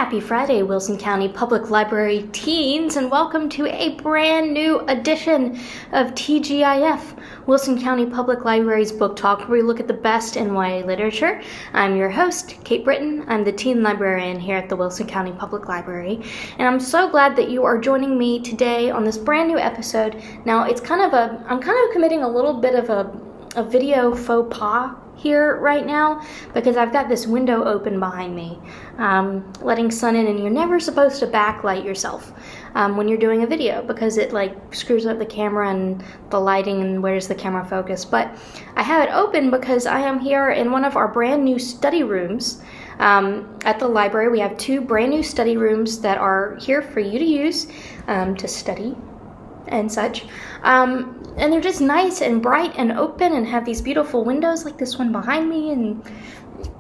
Happy Friday, Wilson County Public Library teens, and welcome to a brand new edition of TGIF, Wilson County Public Library's book talk, where we look at the best in YA literature. I'm your host, Kate Britton. I'm the teen librarian here at the Wilson County Public Library, and I'm so glad that you are joining me today on this brand new episode. Now, I'm kind of committing a little bit of a video faux pas here right now because I've got this window open behind me, letting sun in, and you're never supposed to backlight yourself when you're doing a video because it screws up the camera and the lighting and where does the camera focus. But I have it open because I am here in one of our brand new study rooms at the library. We have two brand new study rooms that are here for you to use to study and such. And they're just nice and bright and open and have these beautiful windows like this one behind me. And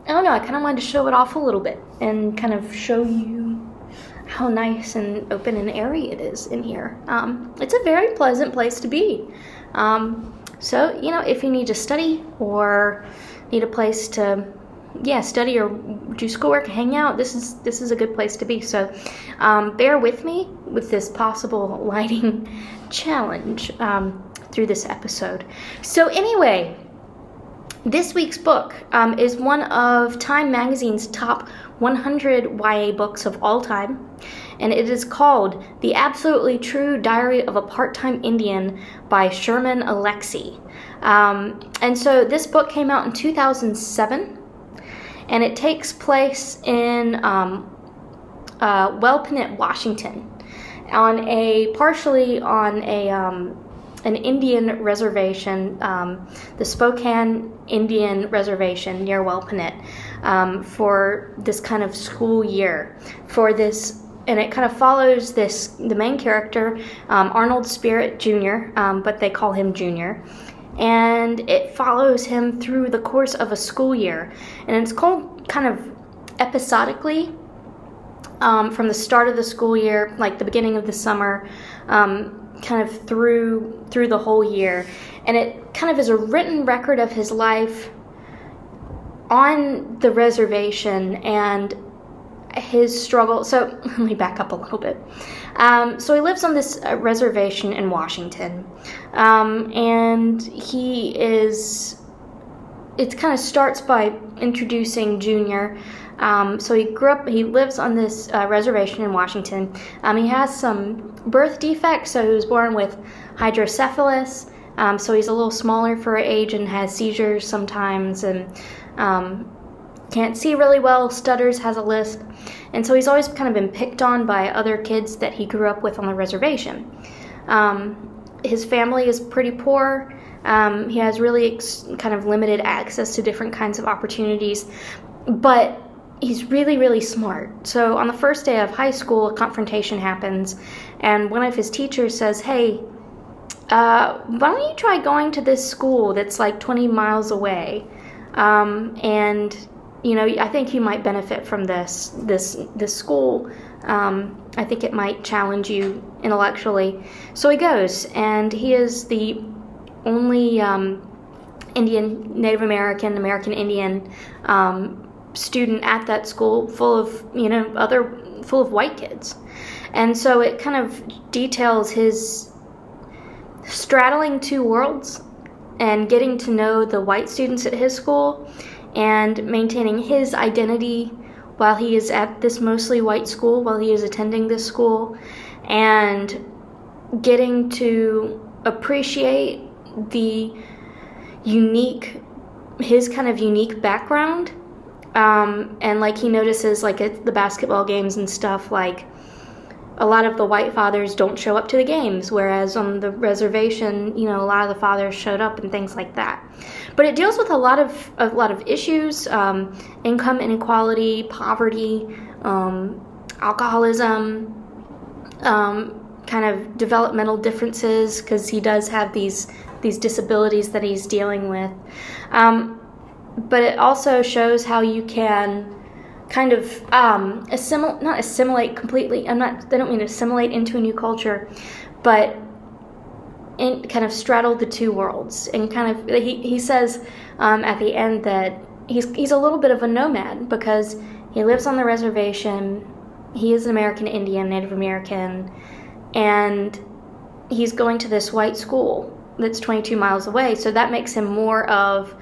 I don't know, I kind of wanted to show it off a little bit and kind of show you how nice and open and airy it is in here. It's a very pleasant place to be. So, if you need to study or need a place to study or do schoolwork, hang out, this is a good place to be. So bear with me with this possible lighting challenge through this episode. So anyway, this week's book is one of Time Magazine's top 100 YA books of all time, and it is called The Absolutely True Diary of a Part-Time Indian by Sherman Alexie. And so this book came out in 2007, and it takes place in Wellpinit, Washington, partially on an Indian reservation, the Spokane Indian Reservation near Wellpinit, for this kind of school year. And it kind of follows the main character, Arnold Spirit Jr., but they call him Junior. And it follows him through the course of a school year. And it's called kind of episodically, from the start of the school year, like the beginning of the summer, kind of through the whole year. And it kind of is a written record of his life on the reservation and his struggle. So let me back up a little bit. So he lives on this reservation in Washington, and it kind of starts by introducing Junior. So he lives on this reservation in Washington. He has some birth defects, so he was born with hydrocephalus, so he's a little smaller for age and has seizures sometimes, and can't see really well, stutters, has a lisp, and so he's always kind of been picked on by other kids that he grew up with on the reservation. His family is pretty poor. He has really kind of limited access to different kinds of opportunities, but he's really, really smart. So on the first day of high school, a confrontation happens, and one of his teachers says, "Hey, why don't you try going to this school that's like 20 miles away? And I think you might benefit from this school. I think it might challenge you intellectually." So he goes, and he is the only Indian, Native American Indian student at that school, full of white kids. And so it kind of details his straddling two worlds and getting to know the white students at his school and maintaining his identity while he is at this mostly white school, while he is attending this school, and getting to appreciate his kind of unique background. And he notices at the basketball games and stuff, a lot of the white fathers don't show up to the games, whereas on the reservation, a lot of the fathers showed up and things like that. But it deals with a lot of issues, income inequality, poverty, alcoholism, kind of developmental differences, because he does have these disabilities that he's dealing with. But it also shows how you can kind of not assimilate completely. I don't mean assimilate into a new culture, but kind of straddle the two worlds. And kind of he says at the end that he's a little bit of a nomad because he lives on the reservation he is an American Indian, Native American, and he's going to this white school that's 22 miles away, so that makes him more of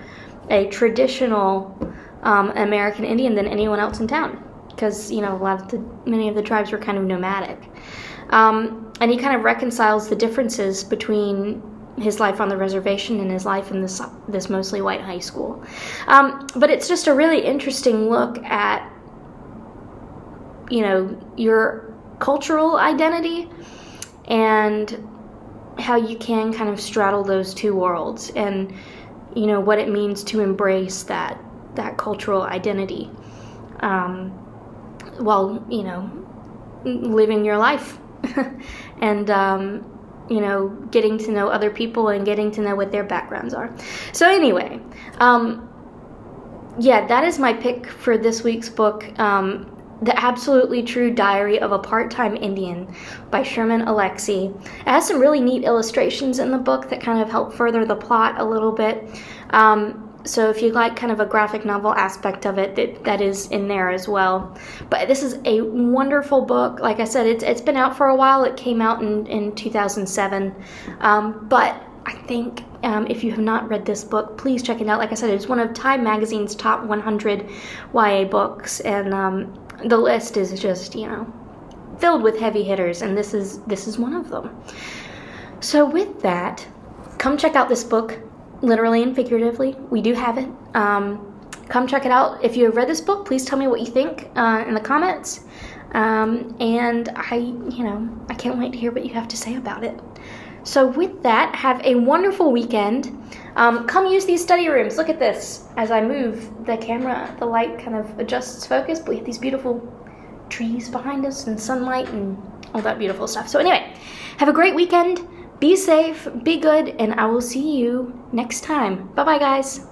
a traditional American Indian than anyone else in town, because many of the tribes were kind of nomadic, and he kind of reconciles the differences between his life on the reservation and his life in this mostly white high school. But it's just a really interesting look at your cultural identity and how you can kind of straddle those two worlds, and what it means to embrace that cultural identity while living your life and getting to know other people and getting to know what their backgrounds are. So anyway, that is my pick for this week's book, The Absolutely True Diary of a Part-Time Indian by Sherman Alexie. It has some really neat illustrations in the book that kind of help further the plot a little bit. So if you like kind of a graphic novel aspect of it, that is in there as well. But this is a wonderful book. Like I said, it's been out for a while. It came out in 2007. But I think if you have not read this book, please check it out. Like I said, it's one of Time Magazine's top 100 YA books, and the list is just, filled with heavy hitters, and this is one of them. So with that, come check out this book, literally and figuratively. We do have it. Come check it out. If you have read this book, please tell me what you think in the comments. And I can't wait to hear what you have to say about it. So with that, have a wonderful weekend. Come use these study rooms. Look at this. As I move the camera, the light kind of adjusts focus, but we have these beautiful trees behind us and sunlight and all that beautiful stuff. So anyway, have a great weekend. Be safe, be good, and I will see you next time. Bye-bye, guys.